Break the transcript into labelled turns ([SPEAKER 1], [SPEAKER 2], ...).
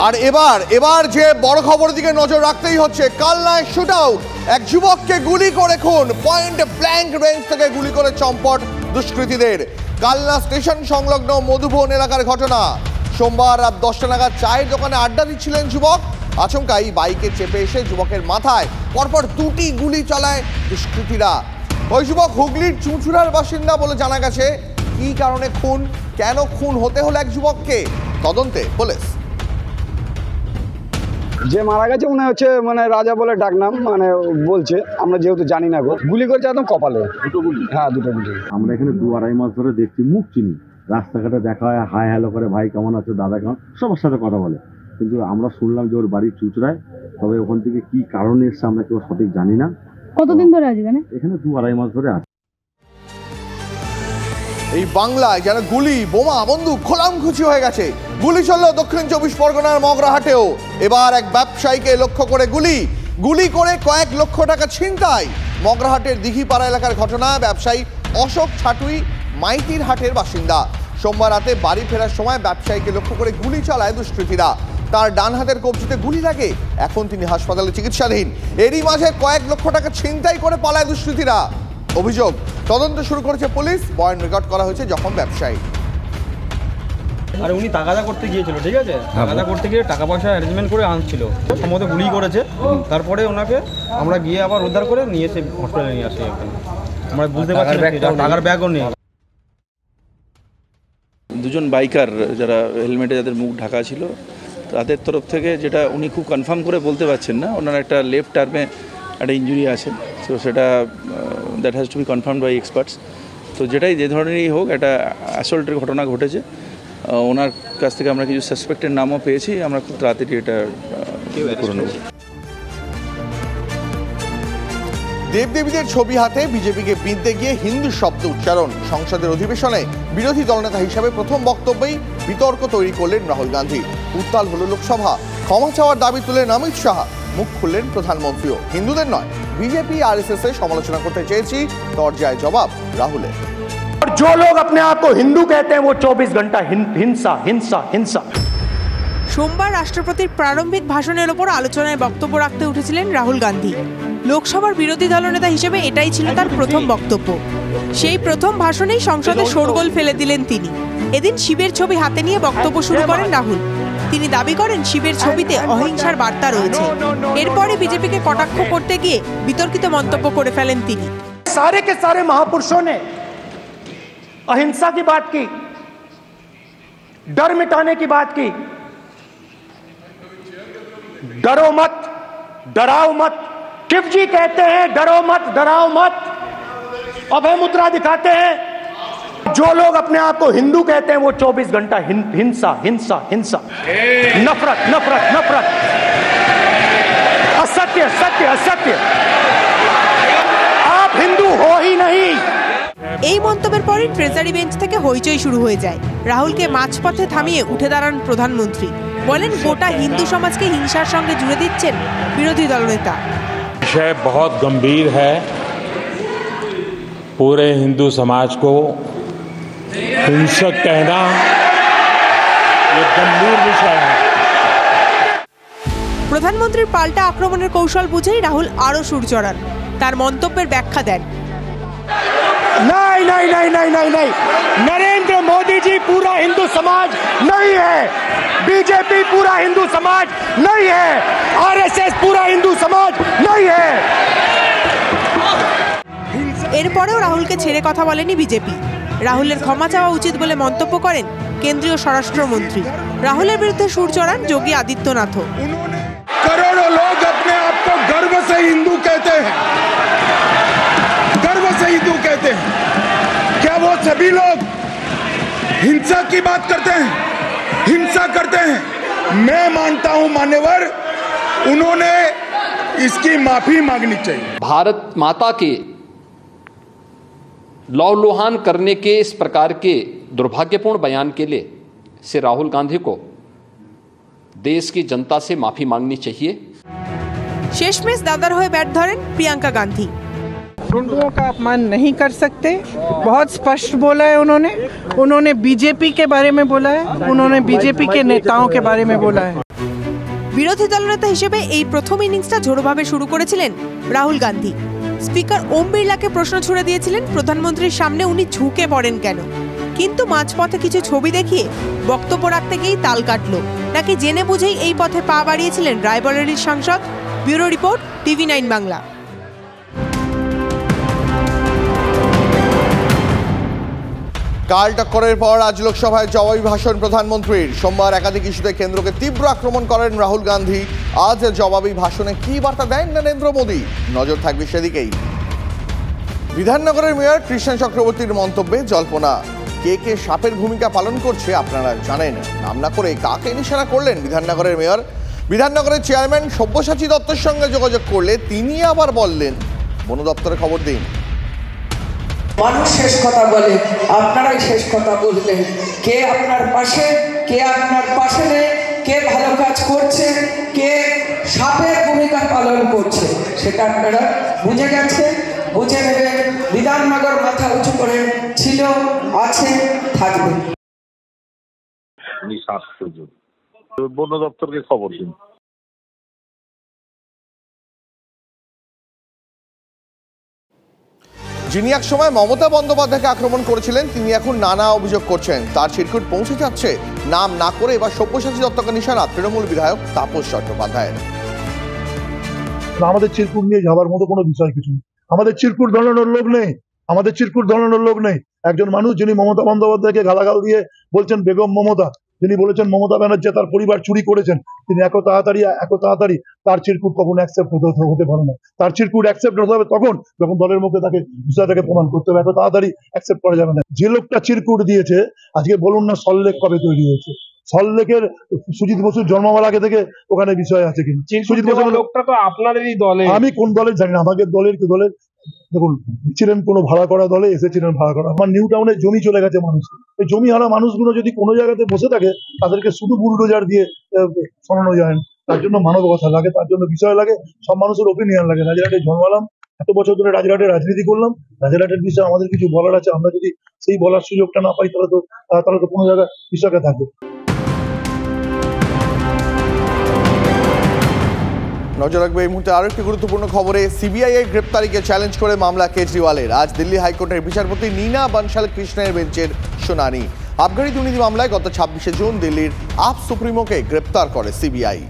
[SPEAKER 1] আর এবার যে বড় খবরের দিকে নজর রাখতেই হচ্ছে। কালনায় শুট আউট, এক যুবককে গুলি করে খুন, পয়েন্ট ব্ল্যাঙ্ক রেঞ্জ থেকে গুলি করে চম্পট দুষ্কৃতীদের। কালনা স্টেশন সংলগ্ন মধুবন এলাকার ঘটনা। সোমবার রাত 10টা নাগাদ চায়ের দোকানে আড্ডা দিচ্ছিলেন যুবক। আচমকাই বাইকে চেপে এসে যুবকের মাথায় পরপর 2টি গুলি চালায় দুষ্কৃতীরা। ওই যুবক হুগলির চুঁচুড়ার বাসিন্দা বলে জানা গেছে। কি কারণে খুন, কেন খুন হতে হলো এক যুবককে, তদন্তে পুলিশ।
[SPEAKER 2] যে মারা গেছে উনি হচ্ছে রাজা বলে ডাকনাম বলছে, আমরা যেহেতু জানি না গো। গুলি করেছে একদম কপালে, দুটো গুলি। হ্যাঁ, দুটো গুলি।
[SPEAKER 3] আমরা এখানে 2-2.5 মাস ধরে দেখছি, মুখ চিনি, রাস্তাঘাটে দেখা হয়, হাই হ্যালো করে, ভাই কেমন আছো, দাদা কেমন, সবার সাথে কথা বলে। কিন্তু আমরা শুনলাম যে ওর বাড়ি চুঁচুড়ায়, তবে ওখান থেকে কি কারণে এসছে আমরা কেউ সঠিক জানি না।
[SPEAKER 4] কতদিন ধরে আছে
[SPEAKER 3] এখানে 2-2.5 মাস ধরে আছে।
[SPEAKER 1] এই বাংলায় যেন গুলি, বোমা, বন্দুক খোলামখুচি হয়ে গেছে। গুলি চলল দক্ষিণ 24 পরগনার মগরাহাটেও। এবার এক ব্যবসায়ীকে লক্ষ্য করে গুলি করে কয়েক লক্ষ টাকা ছিনতাই। মগরাহাটের দিঘিপাড়া এলাকার ঘটনা। ব্যবসায়ী অশোক ছাটুই মাইতির হাটের বাসিন্দা। সোমবার রাতে বাড়ি ফেরার সময় ব্যবসায়ীকে লক্ষ্য করে গুলি চালায় দুষ্কৃতীরা। তার ডান হাতের কবজিতে গুলি লাগে। এখন তিনি হাসপাতালে চিকিৎসাধীন। এরই মাঝে কয়েক লক্ষ টাকা ছিনতাই করে পালায় দুষ্কৃতীরা। অভিযোগ, তদন্ত শুরু করেছে পুলিশ। বয়ান রেকর্ড করা হয়েছে যখন ব্যবসায়ী।
[SPEAKER 5] আর উনি তাগাদা করতে গিয়েছিল, ঠিক আছে, তাগাদা করতে গিয়ে টাকা পয়সা অ্যারেঞ্জমেন্ট করে আনছিল, সম্ভবত গুলি করেছে। তারপরে ওনাকে আমরা গিয়ে আবার উদ্ধার করে নিয়ে এসে হসপিটালে নিয়ে আসি। আমরা বুঝতে পারছি টাকার ব্যাগও নেই।
[SPEAKER 6] দুজন বাইকার যারা হেলমেটে যাদের মুখ ঢাকা ছিল, তাদের তরফ থেকে যেটা উনি খুব কনফার্ম করে বলতে পারছেন না, ওনার একটা লেফট আর্মে একটা ইঞ্জুরি আছে। তো সেটা that has to be confirmed by experts. তো যে ধরনেরই হোক, একটা অ্যাসল্টের ঘটনা ঘটেছে। ওনার কাছ থেকে আমরা কিছু সাসপেক্টের নামও পেয়েছি। আমরা খুব তাড়াতাড়ি এটা করে নেব।
[SPEAKER 1] দেবদেবীদের ছবি হাতে বিজেপিকে বিঁধতে গিয়ে হিন্দু শব্দ উচ্চারণ। সংসদের অধিবেশনে বিরোধী দলনেতা হিসাবে প্রথম বক্তব্যেই বিতর্ক তৈরি করলেন রাহুল গান্ধী। উত্তাল হল লোকসভা। ক্ষমা চাওয়ার দাবি তুললেন অমিত শাহ। মুখ খুললেন প্রধানমন্ত্রীও। হিন্দুদের নয়, বিজেপি আরএসএস এর সমালোচনা করতে চেয়েছি, দরজায় জবাব রাহুলের।
[SPEAKER 7] और जो लोग अपने आप को हिंदू कहते हैं वो 24 घंटा हिंसा हिंसा हिंसा।
[SPEAKER 8] সোমবার রাষ্ট্রপতির প্রারম্ভিক ভাষণের ওপর আলোচনায় বক্তব্য রাখতে উঠেছিলেন রাহুল গান্ধী। লোকসভার বিরোধী দলনেতা হিসেবে এটাই ছিল তার প্রথম বক্তব্য। সেই প্রথম ভাষণেই সংসদে শোরগোল ফেলে দিলেন তিনি। এদিন শিবের ছবি হাতে নিয়ে বক্তব্য শুরু করেন রাহুল। তিনি দাবি করেন শিবের ছবিতে অহিংসার বার্তা রয়েছে। এরপরে বিজেপিকে কটাক্ষ করতে গিয়ে বিতর্কিত মন্তব্য করে ফেলেন তিনি।
[SPEAKER 7] सारे के सारे महापुरुषों ने अहिंसा की बात की, डर मिटाने की बात की। डरो मत, डराओ मत। शिव जी कहते हैं डरो मत, डराओ मत। अभय मुद्रा दिखाते हैं। जो लोग अपने आप को हिंदू कहते हैं वो 24 घंटा हिंसा हिंसा हिंसा, नफरत नफरत नफरत, असत्य सत्य असत्य। आप हिंदू हो ही नहीं।
[SPEAKER 8] এই মন্তব্যের পরই ট্রেজারি বেঞ্চ থেকে হইচই শুরু হয়ে যায়। রাহুলকে মাঝপথে থামিয়ে উঠে দাঁড়ান প্রধানমন্ত্রী। বলেন গোটা হিন্দু সমাজকে হিংসার সঙ্গে জুড়ে দিচ্ছেন বিরোধী দলনেতা।
[SPEAKER 9] विषय बहुत गंभीर है। पूरे हिंदू समाज को हिंसक कहना ये गंभीर विषय है।
[SPEAKER 8] প্রধানমন্ত্রীর পাল্টা আক্রমণের কৌশল বুঝেই রাহুল আরো সুর চড়ান। তার মন্তব্যের ব্যাখ্যা দেন।
[SPEAKER 7] नहीं नहीं नहीं नहीं नहीं नहीं, नरेंद्र मोदी जी पूरा हिंदू समाज नहीं है, बीजेपी पूरा हिंदू समाज नहीं है, आरएसएस पूरा हिंदू समाज नहीं है।
[SPEAKER 8] এরপরেও রাহুলকে ছেড়ে কথা বলেনি বিজেপি। রাহুলের ক্ষমা চাওয়া উচিত বলে মন্তব্য করেন কেন্দ্রীয় স্বরাষ্ট্রমন্ত্রী। রাহুলের বিরুদ্ধে সুর চড়ান যোগী আদিত্যনাথও।
[SPEAKER 10] करोड़ों लोग अपने आप को गर्व से हिंदू कहते हैं, गर्व से हिंदू कहते हैं। क्या वो सभी लोग हिंसा की बात करते हैं, हिंसा करते हैं? मैं मानता हूं मान्यवर, उन्होंने इसकी माफी मांगनी चाहिए।
[SPEAKER 11] भारत माता के लौलुहान करने के इस प्रकार के दुर्भाग्यपूर्ण बयान के लिए से राहुल गांधी को देश की जनता से माफी मांगनी चाहिए।
[SPEAKER 8] शेषमेश दादार होए बैठ धरें प्रियंका गांधी।
[SPEAKER 12] हिंदुओं का अपमान नहीं कर सकते, बहुत स्पष्ट बोला है उन्होंने। उन्होंने बीजेपी के बारे में बोला है, उन्होंने बीजेपी के नेताओं के बारे में बोला है।
[SPEAKER 8] বিরোধী দলনেতা হিসেবে এই প্রথম ইনিংসটা ঝোড়োভাবে শুরু করেছিলেন রাহুল গান্ধী। স্পিকার ওম বিড়লাকে প্রশ্ন ছুড়ে দিয়েছিলেন প্রধানমন্ত্রীর সামনে উনি ঝুঁকে পড়েন কেন, কিন্তু মাঝপথে কিছু ছবি দেখিয়ে বক্তব্য রাখতে গিয়েই তাল কাটল, নাকি জেনে বুঝেই এই পথে পা বাড়িয়েছিলেন রায়বরেলির সাংসদ। Bureau report, TV9 Bangla.
[SPEAKER 1] কাল টক্করের পর আজ লোকসভায় জবাবি ভাষণ প্রধানমন্ত্রীর। সোমবার একাধিক ইস্যুতে কেন্দ্রকে তীব্র আক্রমণ করেন রাহুল গান্ধী। আজ জবাবি ভাষণে কি বার্তা দেন নরেন্দ্র মোদী, নজর থাকবে সেদিকেই। বিধাননগরের মেয়র কৃষ্ণ চক্রবর্তীর মন্তব্যে জল্পনা। কে কে সাপের ভূমিকা পালন করছে আপনারা জানেন, নাম না করে কাকে নিশানা করলেন বিধাননগরের মেয়র। বিধাননগরের চেয়ারম্যান সব্যসাচী দত্তের সঙ্গে যোগাযোগ করলে তিনি আবার বললেন বন দপ্তরে খবর দিন।
[SPEAKER 4] মানুষ শেষ কথা বলে, আপনারাই শেষ কথা বললেন। কে আপনার পাশে, কে আপনার পাশে নেই, কে ভালো কাজ করছে, কে সাপের ভূমিকা পালন করছে, সেটা আপনারা বুঝে গেছেন, বুঝে নেবেন। বিধাননগর মাথা উঁচু করে ছিল, আছে, থাকবে।
[SPEAKER 13] বন দপ্তরকে খবর দিন।
[SPEAKER 1] যিনি এক সময় মমতা বন্দ্যোপাধ্যায়কে আক্রমণ করেছিলেন তিনি এখন নানা অভিযোগ করছেন। তার চিরকুট পৌঁছে যাচ্ছে নাম না করে এবার সব্যসাচী দত্তকে নিশানা তৃণমূল বিধায়ক তাপস চট্টোপাধ্যায়ের।
[SPEAKER 14] আমাদের চিরকুট নিয়ে যাবার মতো কোনো বিষয় কিছু নেই। আমাদের চিরকুট ধরানোর লোক নেই, আমাদের চিরকুট ধরানোর লোক নেই। একজন মানুষ যিনি মমতা বন্দ্যোপাধ্যায়কে গালাগাল দিয়ে বলছেন বেগম মমতা, যিনি বলেছেন মমতা ব্যানার্জি তার পরিবার চুরি করেছেন, তিনি এত তাড়াতাড়ি তার চিরকুট কখনো অ্যাকসেপ্ট হতে পারে না। তার চিরকুট অ্যাকসেপ্ট হতে হবে তখন যখন দলের মুখে তাকে বিষয়টাকে প্রমাণ করতে হবে। এত তাড়াতাড়ি অ্যাকসেপ্ট করা যাবে না। যে লোকটা চিরকুট দিয়েছে, আজকে বলুন না সল্টলেক কবে তৈরি হয়েছে? সল্টলেকের সুজিত বসুর জন্মাবার আগে থেকে ওখানে বিষয় আছে কিন্তু সুজিত বসুর লোকটা তো আপনাদেরই দলে। আমি কোন দলের জানি না, আমাদের দলের কি দলের দেখুন ছিলেন কোনো ভাড়া করা দলে, এসেছিলেন ভাড়া করা। আমার নিউ টাউনে জমি চলে গেছে মানুষ, এই জমি হারা মানুষগুলো যদি কোনো জায়গাতে বসে থাকে তাদেরকে শুধু বুলডোজার দিয়ে সরানো যায় না। তার জন্য মানবতা লাগে, তার জন্য বিষয় লাগে, সব মানুষের ওপিনিয়ন লাগে। রাজারহাটে জন্মালাম, এত বছর ধরে রাজারহাটে রাজনীতি করলাম, রাজারহাটের বিষয়ে আমাদের কিছু বলার আছে। আমরা যদি সেই বলার সুযোগটা না পাই তাহলে তো কোনো জায়গায় বিষয়টা থাকবে।
[SPEAKER 1] নজর রাখবে এই মুহূর্তে আরো একটি গুরুত্বপূর্ণ খবরে। সিবিআই এর গ্রেপ্তারিকে চ্যালেঞ্জ করে মামলা কেজরিওয়ালের। আজ দিল্লি হাইকোর্টের বিচারপতি নীনা বানশাল কৃষ্ণের বেঞ্চের শুনানি। আবগারি দুর্নীতি মামলায় গত 26শে জুন দিল্লির আপ সুপ্রিমোকে গ্রেপ্তার করে সিবিআই।